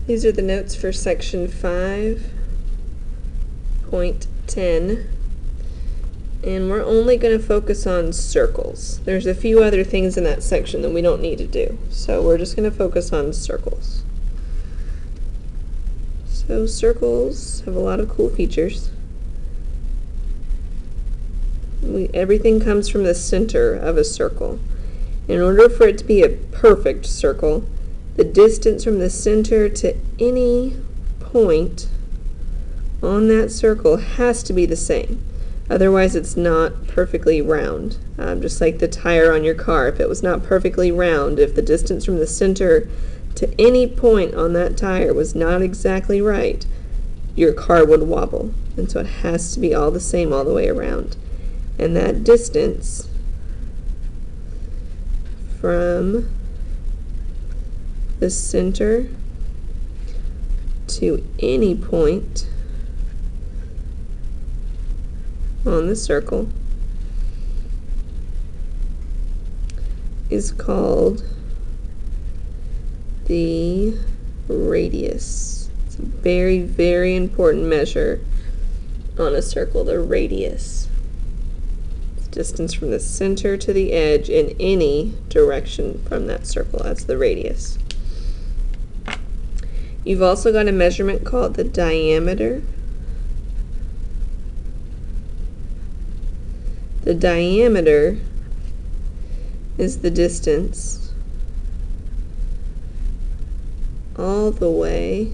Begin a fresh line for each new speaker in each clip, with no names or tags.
These are the notes for section 5.10, and we're only going to focus on circles. There's a few other things in that section that we don't need to do, so we're just going to focus on circles. So circles have a lot of cool features. Everything comes from the center of a circle. In order for it to be a perfect circle, the distance from the center to any point on that circle has to be the same. Otherwise, it's not perfectly round. Just like the tire on your car. If it was not perfectly round, if the distance from the center to any point on that tire was not exactly right, your car would wobble. And so it has to be all the same all the way around. And that distance from the center to any point on the circle is called the radius. It's a very, very important measure on a circle, the radius. It's distance from the center to the edge in any direction from that circle. That's the radius. You've also got a measurement called the diameter. The diameter is the distance all the way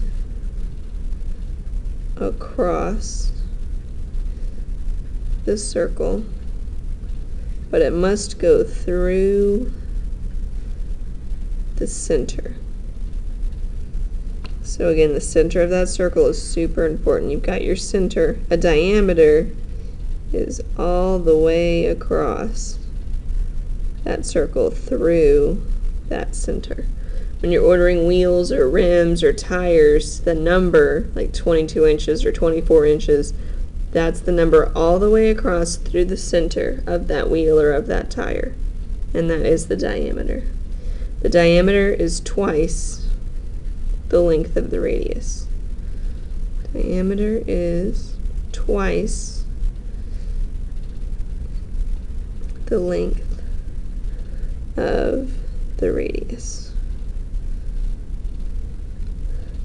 across the circle, but it must go through the center. So again, the center of that circle is super important. You've got your center. A diameter is all the way across that circle through that center. When you're ordering wheels or rims or tires, the number, like 22 inches or 24 inches, that's the number all the way across through the center of that wheel or of that tire. And that is the diameter. The diameter is twice the length of the radius. Diameter is twice the length of the radius.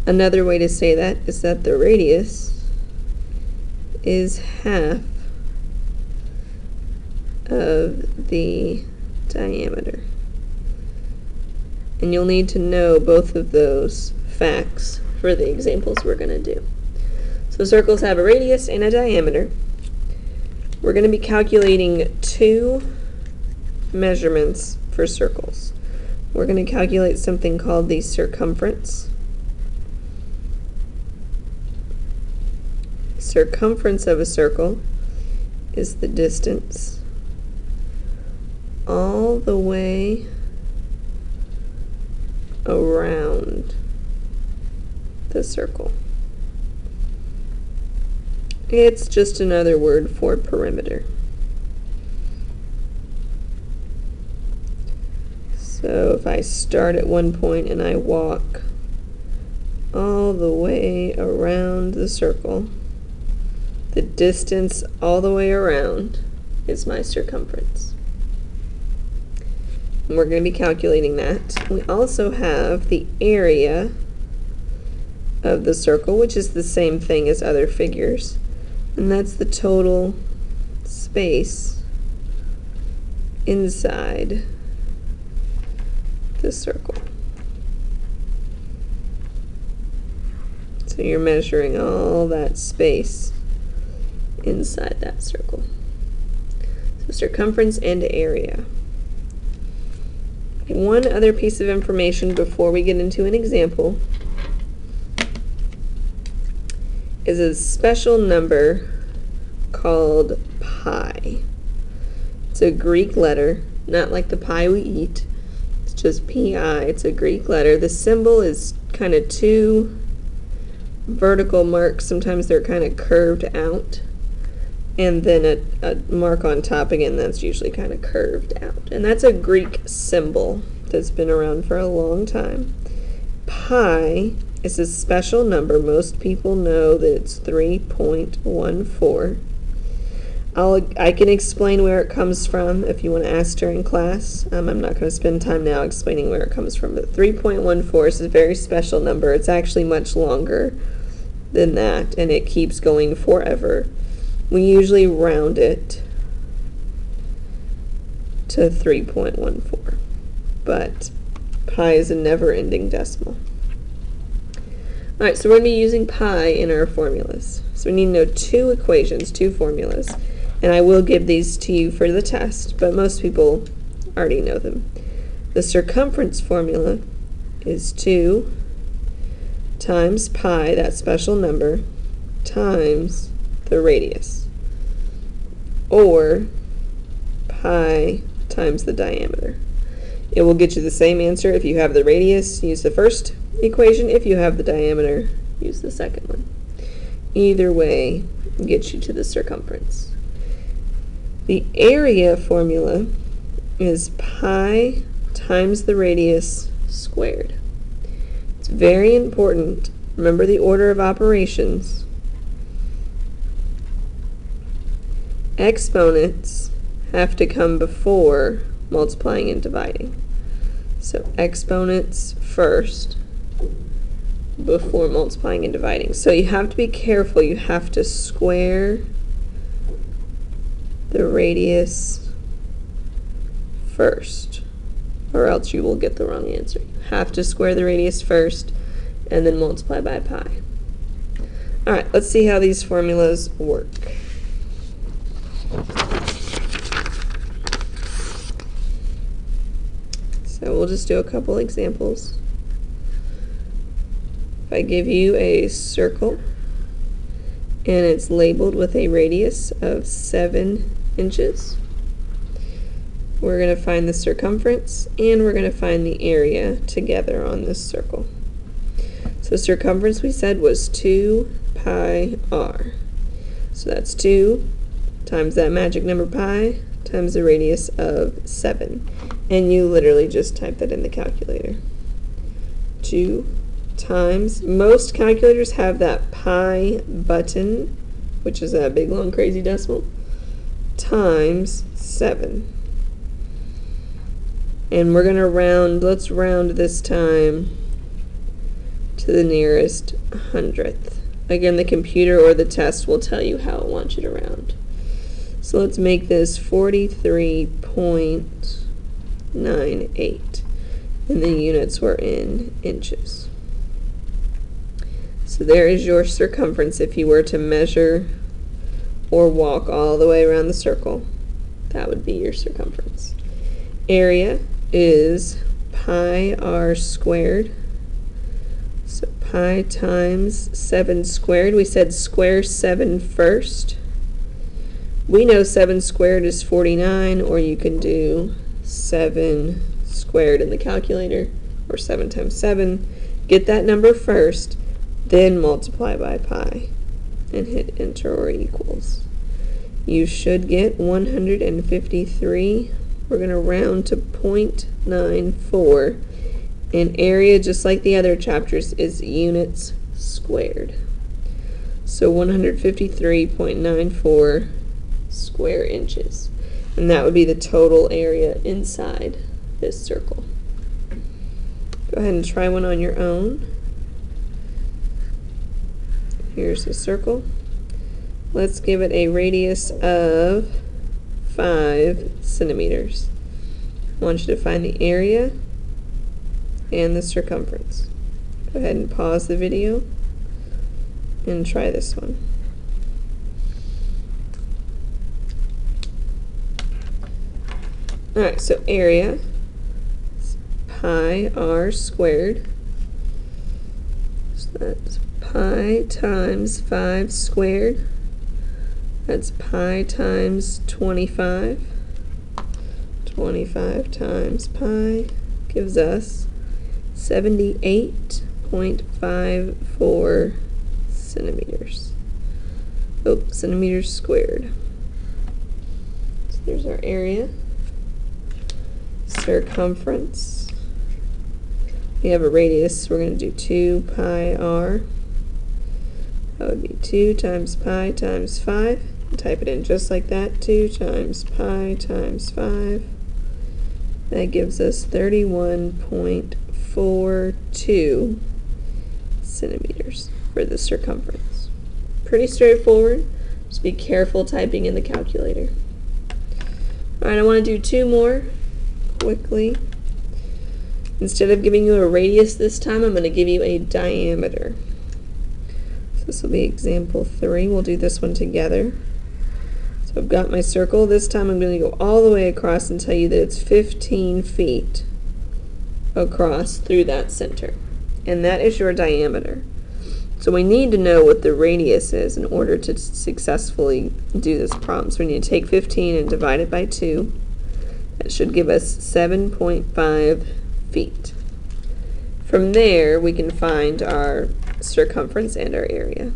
Another way to say that is that the radius is half of the diameter. And you'll need to know both of those facts for the examples we're going to do. So circles have a radius and a diameter. We're going to be calculating two measurements for circles. We're going to calculate something called the circumference. Circumference of a circle is the distance all the way around the circle. It's just another word for perimeter. So if I start at one point and I walk all the way around the circle, the distance all the way around is my circumference. And we're going to be calculating that. We also have the area of the circle, which is the same thing as other figures, and that's the total space inside the circle. So you're measuring all that space inside that circle. So circumference and area. One other piece of information before we get into an example is a special number called pi. It's a Greek letter, not like the pie we eat. It's just pi. It's a Greek letter. The symbol is kind of two vertical marks. Sometimes they're kind of curved out. And then a mark on top again that's usually kind of curved out. And that's a Greek symbol that's been around for a long time. Pi It's a special number. Most people know that it's 3.14. I can explain where it comes from if you want to ask during class. I'm not going to spend time now explaining where it comes from, but 3.14 is a very special number. It's actually much longer than that, and it keeps going forever. We usually round it to 3.14, but pi is a never-ending decimal. All right, so we're going to be using pi in our formulas. So we need to know two equations, two formulas, and I will give these to you for the test, but most people already know them. The circumference formula is 2 times pi, that special number, times the radius, or pi times the diameter. It will get you the same answer. If you have the radius, use the first equation. If you have the diameter, use the second one. Either way gets you to the circumference. The area formula is pi times the radius squared. It's very important. Remember the order of operations. Exponents have to come before multiplying and dividing. So exponents first before multiplying and dividing. So you have to be careful. You have to square the radius first, or else you will get the wrong answer. You have to square the radius first and then multiply by pi. All right, let's see how these formulas work. So we'll just do a couple examples. If I give you a circle and it's labeled with a radius of 7 inches, we're going to find the circumference and we're going to find the area together on this circle. So circumference we said was 2 pi r. So that's 2 times that magic number pi times the radius of 7. And you literally just type that in the calculator. 2 times, most calculators have that pi button, which is that big long crazy decimal, times 7. And we're going to round, let's round this time to the nearest hundredth. Again, the computer or the test will tell you how it wants you to round. So let's make this 43.98, and the units were in inches. So there is your circumference if you were to measure or walk all the way around the circle. That would be your circumference. Area is pi r squared. So pi times 7 squared. We said square 7 first. We know 7 squared is 49, or you can do 7 squared in the calculator, or 7 times 7. Get that number first, then multiply by pi, and hit enter or equals. You should get 153. We're going to round to 0.94. And area, just like the other chapters, is units squared. So 153.94 square inches. And that would be the total area inside this circle. Go ahead and try one on your own. Here's the circle. Let's give it a radius of 5 centimeters. I want you to find the area and the circumference. Go ahead and pause the video and try this one. Alright, so area is pi r squared. So that's pi times 5 squared. That's pi times 25. 25 times pi gives us 78.54 centimeters. Oh, centimeters squared. So there's our area. Circumference we have a radius, we're going to do 2 pi r. That would be 2 times pi times 5. Type it in just like that, 2 times pi times 5. That gives us 31.42 centimeters for the circumference. Pretty straightforward. Just be careful typing in the calculator. Alright, I want to do 2 more quickly. Instead of giving you a radius this time, I'm going to give you a diameter. So this will be example 3. We'll do this one together. So I've got my circle. This time I'm going to go all the way across and tell you that it's 15 feet across through that center. And that is your diameter. So we need to know what the radius is in order to successfully do this problem. So we need to take 15 and divide it by 2. That should give us 7.5 feet. From there, we can find our circumference and our area,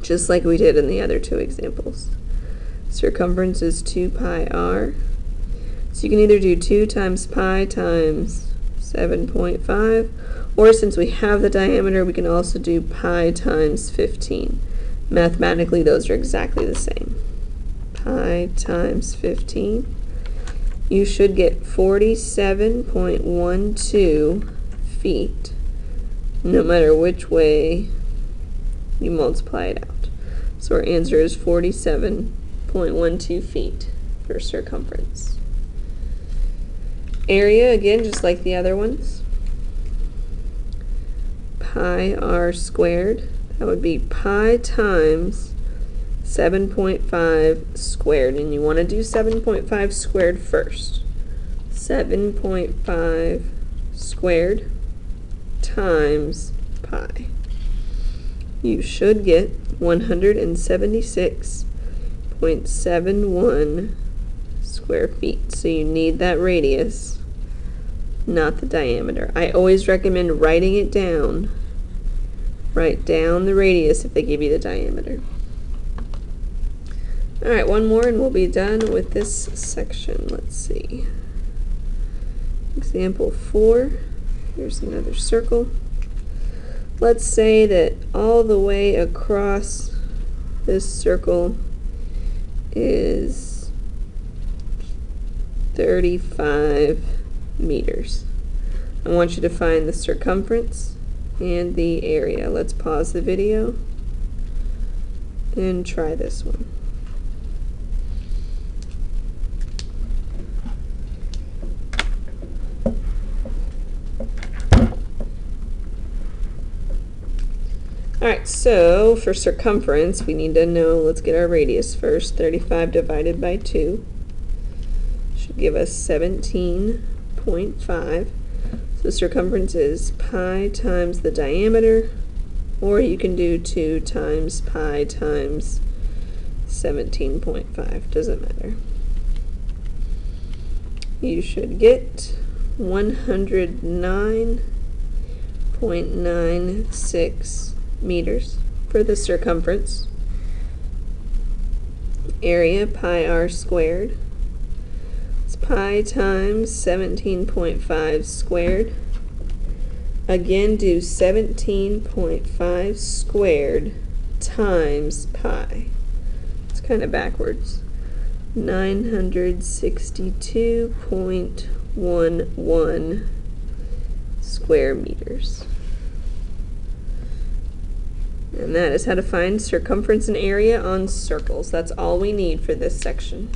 just like we did in the other 2 examples. Circumference is 2 pi r. So you can either do 2 times pi times 7.5, or since we have the diameter, we can also do pi times 15. Mathematically, those are exactly the same. Pi times 15. You should get 47.12 feet, no matter which way you multiply it out. So our answer is 47.12 feet for circumference. Area, again, just like the other ones. Pi r squared. That would be pi times 7.5 squared. And you want to do 7.5 squared first. 7.5 squared times pi. You should get 176.71 square feet. So you need that radius, not the diameter. I always recommend writing it down. Write down the radius if they give you the diameter. Alright, one more and we'll be done with this section. Let's see. Example 4. Here's another circle. Let's say that all the way across this circle is 35 meters. I want you to find the circumference and the area. Let's pause the video and try this one. Alright, so for circumference, we need to know, let's get our radius first. 35 divided by 2 should give us 17.5. So the circumference is pi times the diameter, or you can do 2 times pi times 17.5. Doesn't matter. You should get 109.96 meters for the circumference. Area, pi r squared. It's pi times 17.5 squared. Again, do 17.5 squared times pi. It's kind of backwards. 962.11 square meters. And that is how to find circumference and area on circles. That's all we need for this section.